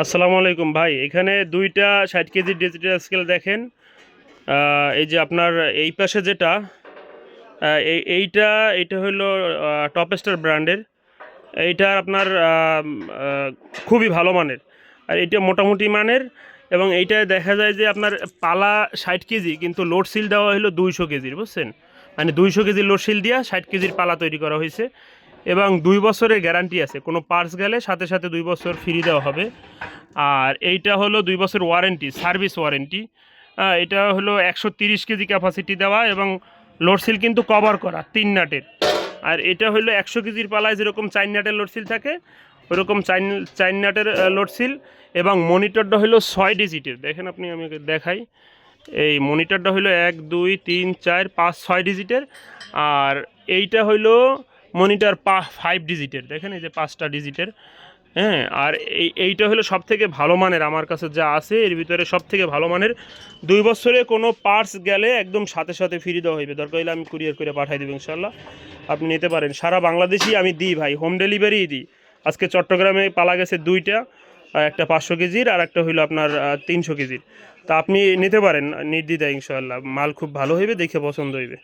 আসসালামু আলাইকুম ভাই। এখানে দুইটা 60 কেজি ডিজিটাল স্কেল দেখেন। এই যে আপনার এই পাশে যেটা এইটা এটা হলো টপস্টার ব্র্যান্ডের। এইটার আপনার খুবই ভালো মানের, আর এটা মোটামুটি মানের। এবং এইটায় দেখা যায় যে আপনার পালা 60 কেজি, কিন্তু লোড সিল দেওয়া হলো 200 কেজির, বুঝছেন? মানে 200 কেজির লোড সিল দিয়া 60 কেজির পালা তৈরি করা হয়েছে। এবং 2 বছরের গ্যারান্টি আছে, কোনো পার্টস গেলে সাথে সাথে 2 বছর ফ্রি দেওয়া হবে। আর এইটা হলো 2 বছর ওয়ারেন্টি, সার্ভিস ওয়ারেন্টি। এটা হলো 130 কেজি ক্যাপাসিটি দেওয়া, এবং লোড সিল কিন্তু কভার করা 3 নাটের। আর এটা হলো 100 কেজির পালায় যেরকম 4 নাটের লোড সিল থাকে, ওরকম 4 নাটের লোড সিল। এবং মনিটরটা হলো 6 ডিজিটের, দেখেন আপনি, আমি দেখাই। এই মনিটরটা হলো 1 2 3 4 5 6 ডিজিটের। আর এইটা হইলো মনিটর 5 ডিজিটের, দেখেন এই যে 5টা ডিজিটের। হ্যাঁ, আর এইটা হলো সব থেকে ভালো মানের আমার কাছে যা আছে এর ভিতরে, সব থেকে ভালো মানের। 2 বছরে কোনো পার্টস গেলে একদম সাথে সাথে ফ্রি দেওয়া হইবে, দরকার হলে আমি কুরিয়ার করে পাঠাই দেবো ইনশাল্লাহ। আপনি নিতে পারেন, সারা বাংলাদেশই আমি দিই ভাই, হোম ডেলিভারিই দিই। আজকে চট্টগ্রামে পালা গেছে দুইটা, একটা 500 কেজির আর একটা হইলো আপনার 300 কেজির। তা আপনি নিতে পারেন নির্দ্বিধায় ইনশাল্লাহ, মাল খুব ভালো হইবে, দেখে পছন্দ হইবে।